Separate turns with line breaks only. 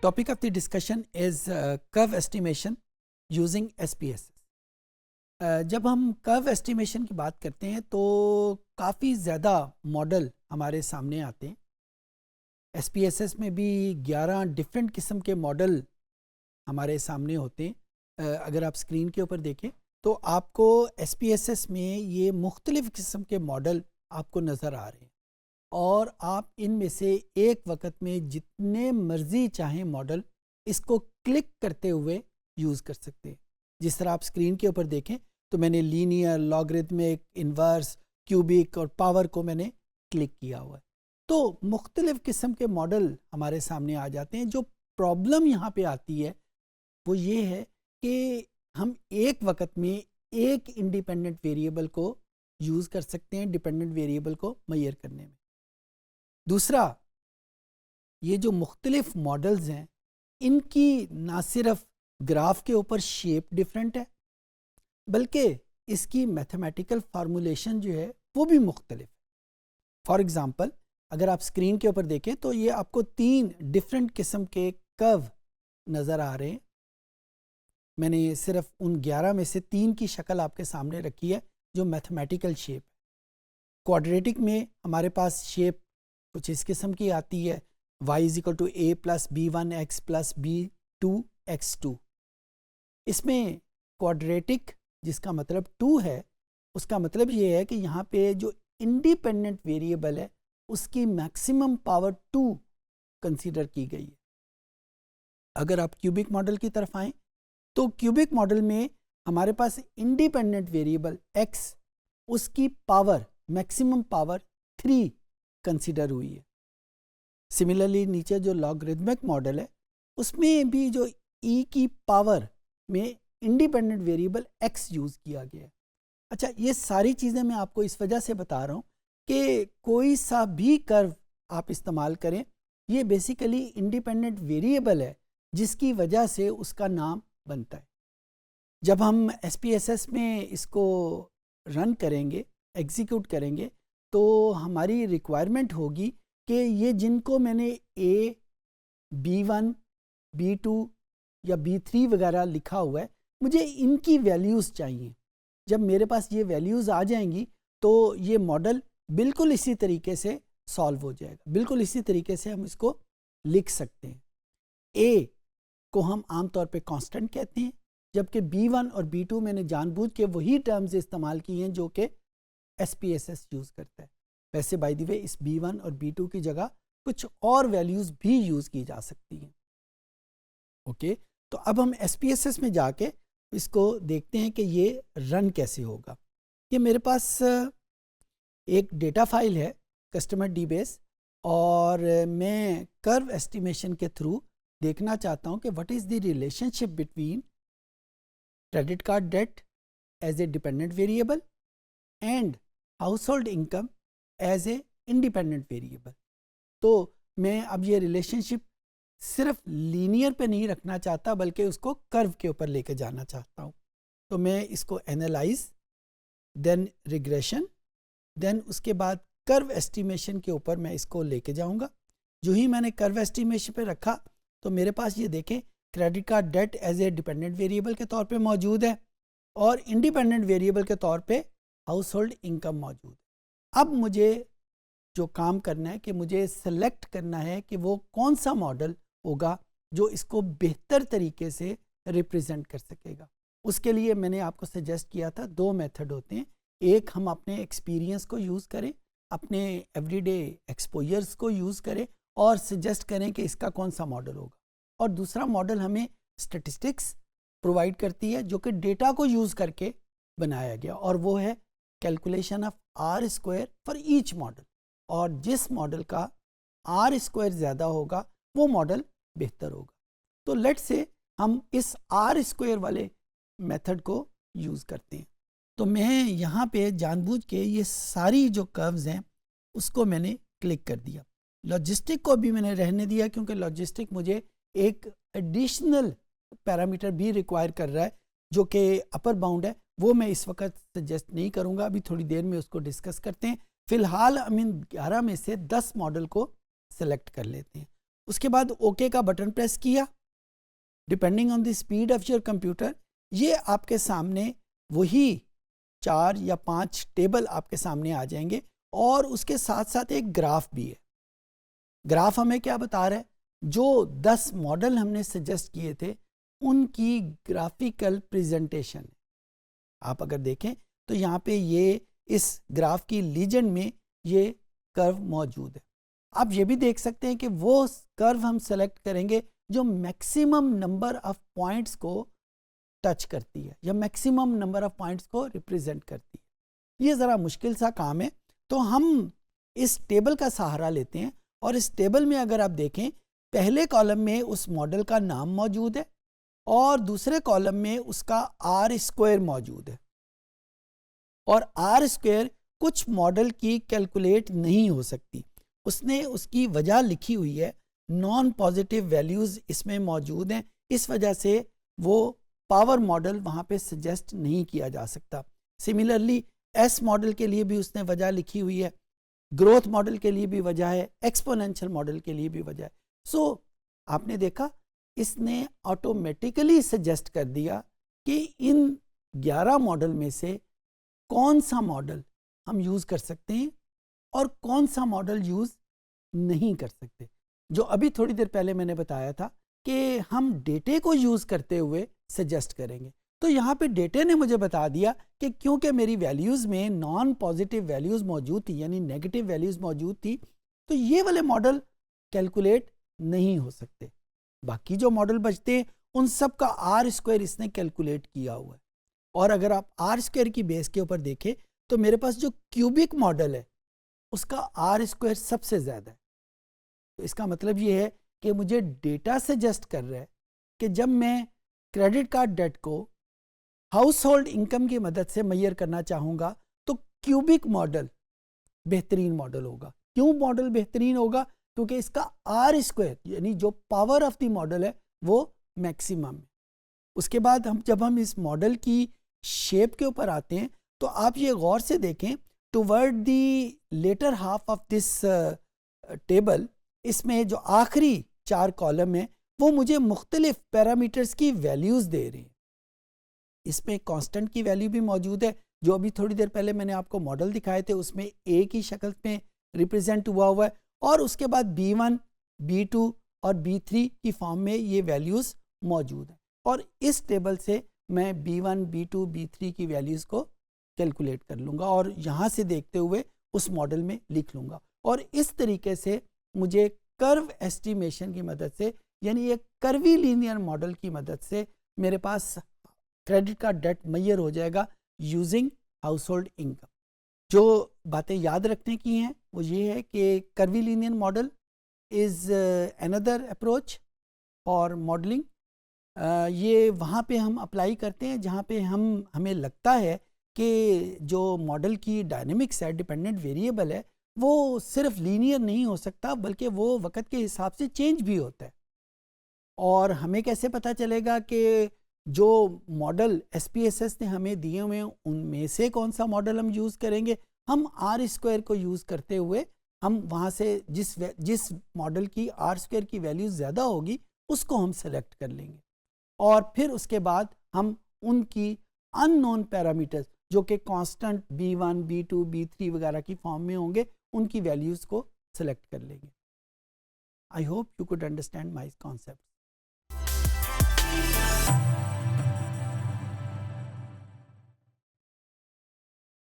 Topic of the discussion is curve estimation using SPSS. जब हम curve estimation की बात करते हैं तो काफ़ी ज़्यादा मॉडल हमारे सामने आते हैं। SPSS में भी 11 डिफरेंट किस्म के मॉडल हमारे सामने होते हैं। अगर आप स्क्रीन के ऊपर देखें तो आपको SPSS में ये मुख्तलिफ़ किस्म के मॉडल आपको नज़र आ रहे हैं और आप इनमें से एक वक्त में जितने मर्ज़ी चाहें मॉडल इसको क्लिक करते हुए यूज़ कर सकते हैं। जिस तरह आप स्क्रीन के ऊपर देखें तो मैंने लीनियर, लॉगरिथमिक, इन्वर्स, क्यूबिक और पावर को मैंने क्लिक किया हुआ है। तो मुख्तलिफ़ किस्म के मॉडल हमारे सामने आ जाते हैं। जो प्रॉब्लम यहाँ पे आती है वो ये है कि हम एक वक्त में एक इंडिपेंडेंट वेरिएबल को यूज़ कर सकते हैं डिपेंडेंट वेरिएबल को मेजर करने में। दूसरा, ये जो मुख्तलिफ मॉडल्स हैं इनकी ना सिर्फ ग्राफ के ऊपर शेप डिफरेंट है बल्कि इसकी मैथमेटिकल फार्मूलेशन जो है वो भी मुख्तलिफ है। फॉर एग्ज़ाम्पल, अगर आप स्क्रीन के ऊपर देखें तो ये आपको 3 डिफरेंट किस्म के कर्व नज़र आ रहे हैं। मैंने सिर्फ उन 11 में से 3 की शक्ल आपके सामने रखी है जो मैथमेटिकल शेप है। क्वाड्रेटिक में हमारे पास शेप कुछ इस किस्म की आती है, y = a + b1x + b2x2। इसमें क्वाड्रेटिक जिसका मतलब 2 है, उसका मतलब ये है कि यहाँ पे जो इंडिपेंडेंट वेरिएबल है उसकी मैक्सिमम पावर 2 कंसीडर की गई है। अगर आप क्यूबिक मॉडल की तरफ आएँ तो क्यूबिक मॉडल में हमारे पास इंडिपेंडेंट वेरिएबल x, उसकी पावर मैक्सिमम पावर 3 कंसीडर हुई है। सिमिलरली नीचे जो लॉगरिथमिक मॉडल है उसमें भी जो e की पावर में इंडिपेंडेंट वेरिएबल x यूज़ किया गया है। अच्छा, ये सारी चीज़ें मैं आपको इस वजह से बता रहा हूँ कि कोई सा भी कर्व आप इस्तेमाल करें, ये बेसिकली इंडिपेंडेंट वेरिएबल है जिसकी वजह से उसका नाम बनता है। जब हम SPSS में इसको रन करेंगे, एग्जीक्यूट करेंगे, तो हमारी रिक्वायरमेंट होगी कि ये जिनको मैंने A, B1, B2 या B3 वगैरह लिखा हुआ है, मुझे इनकी वैल्यूज़ चाहिए। जब मेरे पास ये वैल्यूज़ आ जाएंगी तो ये मॉडल बिल्कुल इसी तरीके से सॉल्व हो जाएगा। बिल्कुल इसी तरीके से हम इसको लिख सकते हैं। A को हम आमतौर पे कांस्टेंट कहते हैं, जबकि B1 और B2 मैंने जानबूझ के वही टर्म्स इस्तेमाल की हैं जो कि SPSS यूज़ करता है। वैसे बाय द वे इस B1 और B2 की जगह कुछ और वैल्यूज़ भी यूज़ की जा सकती हैं। ओके, तो अब हम SPSS में जाके इसको देखते हैं कि ये रन कैसे होगा। ये मेरे पास एक डेटा फाइल है कस्टमर DBase और मैं कर्व एस्टिमेशन के थ्रू देखना चाहता हूँ कि what is the relationship between credit card debt as a dependent variable and household income as an independent variable. तो मैं अब ये रिलेशनशिप सिर्फ लीनियर पे नहीं रखना चाहता बल्कि उसको कर्व के ऊपर लेके जाना चाहता हूँ। तो मैं इसको एनालाइज, देन रिग्रेशन, देन उसके बाद कर्व एस्टिमेशन के ऊपर मैं इसको लेके जाऊँगा। जो ही मैंने कर्व एस्टिमेशन पे रखा तो मेरे पास ये देखें credit card debt as a dependent variable के तौर पे मौजूद है और इंडिपेंडेंट वेरिएबल के तौर पे हाउस होल्ड इनकम मौजूद है। अब मुझे जो काम करना है कि मुझे सेलेक्ट करना है कि वो कौन सा मॉडल होगा जो इसको बेहतर तरीके से रिप्रेजेंट कर सकेगा। उसके लिए मैंने आपको सजेस्ट किया था 2 मेथड होते हैं। एक, हम अपने एक्सपीरियंस को यूज़ करें, अपने एवरीडे एक्सपोजर्स को यूज़ करें और सजेस्ट करें कि इसका कौन सा मॉडल होगा। और दूसरा मॉडल हमें स्टैटिस्टिक्स प्रोवाइड करती है जो कि डेटा को यूज़ करके बनाया गया, और वो है calculation of R² for each model. और जिस मॉडल का R² ज़्यादा होगा वो मॉडल बेहतर होगा। तो लेट्स से हम इस R² वाले मेथड को यूज़ करते हैं। तो मैं यहाँ पे जानबूझ के ये सारी जो कर्व्स हैं उसको मैंने क्लिक कर दिया। लॉजिस्टिक को भी मैंने रहने दिया क्योंकि लॉजिस्टिक मुझे एक एडिशनल पैरामीटर भी रिक्वायर कर रहा है जो कि अपर बाउंड है। वो मैं इस वक्त सजेस्ट नहीं करूँगा, अभी थोड़ी देर में उसको डिस्कस करते हैं। फ़िलहाल हम इन 11 में से 10 मॉडल को सिलेक्ट कर लेते हैं उसके बाद ओके का बटन प्रेस किया। Depending on the speed of your computer ये आपके सामने वही 4 या 5 टेबल आपके सामने आ जाएंगे और उसके साथ साथ एक ग्राफ भी है। ग्राफ हमें क्या बता रहा है, जो 10 मॉडल हमने सजेस्ट किए थे उनकी ग्राफिकल प्रेजेंटेशन। आप अगर देखें तो यहाँ पे ये इस ग्राफ की लीजेंड में ये कर्व मौजूद है। आप ये भी देख सकते हैं कि वो कर्व हम सेलेक्ट करेंगे जो मैक्सिमम नंबर ऑफ पॉइंट्स को टच करती है या मैक्सिमम नंबर ऑफ पॉइंट्स को रिप्रेजेंट करती है। ये ज़रा मुश्किल सा काम है, तो हम इस टेबल का सहारा लेते हैं और इस टेबल में अगर आप देखें पहले कॉलम में उस मॉडल का नाम मौजूद है और दूसरे कॉलम में उसका आर स्क्वायर मौजूद है। और आर स्क्वायर कुछ मॉडल की कैलकुलेट नहीं हो सकती, उसने उसकी वजह लिखी हुई है, नॉन पॉजिटिव वैल्यूज़ इसमें मौजूद हैं, इस वजह से वो पावर मॉडल वहाँ पे सजेस्ट नहीं किया जा सकता। सिमिलरली एस मॉडल के लिए भी उसने वजह लिखी हुई है, ग्रोथ मॉडल के लिए भी वजह है, एक्सपोनेंशियल मॉडल के लिए भी वजह है। सो आपने देखा इसने ऑटोमेटिकली सजेस्ट कर दिया कि इन 11 मॉडल में से कौन सा मॉडल हम यूज़ कर सकते हैं और कौन सा मॉडल यूज़ नहीं कर सकते। जो अभी थोड़ी देर पहले मैंने बताया था कि हम डेटे को यूज़ करते हुए सजेस्ट करेंगे, तो यहाँ पे डेटे ने मुझे बता दिया कि क्योंकि मेरी वैल्यूज़ में नॉन पॉजिटिव वैल्यूज़ मौजूद थी यानी नेगेटिव वैल्यूज़ मौजूद थी, तो ये वाले मॉडल कैलकुलेट नहीं हो सकते। बाकी जो मॉडल बचते हैं उन सब का आर स्क्वायर इसने कैलकुलेट किया हुआ है। और अगर आप आर स्क्वायर की बेस के ऊपर देखें तो मेरे पास जो क्यूबिक मॉडल है उसका आर स्क्वायर सबसे ज़्यादा है। तो इसका मतलब ये है कि मुझे डेटा सजेस्ट कर रहा है कि जब मैं क्रेडिट कार्ड डेट को हाउस होल्ड इनकम की मदद से मेजर करना चाहूँगा तो क्यूबिक मॉडल बेहतरीन मॉडल होगा। क्यों मॉडल बेहतरीन होगा? क्योंकि इसका आर स्क्वायर यानी जो पावर ऑफ द मॉडल है वो मैक्सिमम है। उसके बाद जब हम इस मॉडल की शेप के ऊपर आते हैं तो आप ये गौर से देखें, toward the latter half of this table, इसमें जो आखिरी 4 कॉलम है वो मुझे मुख्तलिफ पैरामीटर्स की वैल्यूज़ दे रहे हैं। इसमें कांस्टेंट की वैल्यू भी मौजूद है, जो अभी थोड़ी देर पहले मैंने आपको मॉडल दिखाए थे उसमें ए की शक्ल में रिप्रेजेंट हुआ है, और उसके बाद B1, B2 और B3 की फॉर्म में ये वैल्यूज़ मौजूद हैं। और इस टेबल से मैं B1, B2, B3 की वैल्यूज़ को कैलकुलेट कर लूँगा और यहाँ से देखते हुए उस मॉडल में लिख लूँगा। और इस तरीके से मुझे कर्व एस्टिमेशन की मदद से यानी एक कर्वी लीनियर मॉडल की मदद से मेरे पास क्रेडिट कार्ड डेट मेजर हो जाएगा यूजिंग हाउस होल्ड इनकम। जो बातें याद रखने की हैं वो ये है कि curvy linear model is another approach और मॉडलिंग। ये वहाँ पे हम अप्लाई करते हैं जहाँ पे हमें लगता है कि जो मॉडल की डायनेमिक्स है, डिपेंडेंट वेरिएबल है, वो सिर्फ लीनियर नहीं हो सकता बल्कि वो वक्त के हिसाब से चेंज भी होता है। और हमें कैसे पता चलेगा कि जो मॉडल SPSS ने हमें दिए हुए हैं उनमें से कौन सा मॉडल हम यूज़ करेंगे? हम आर स्क्वायर को यूज़ करते हुए हम वहाँ से जिस मॉडल की आर स्क्वायर की वैल्यू ज़्यादा होगी उसको हम सेलेक्ट कर लेंगे और फिर उसके बाद हम उनकी अननोन पैरामीटर्स जो कि कांस्टेंट B1, B2, B3 वगैरह की फॉर्म में होंगे उनकी वैल्यूज़ को सेलेक्ट कर लेंगे। I hope you could understand my concept.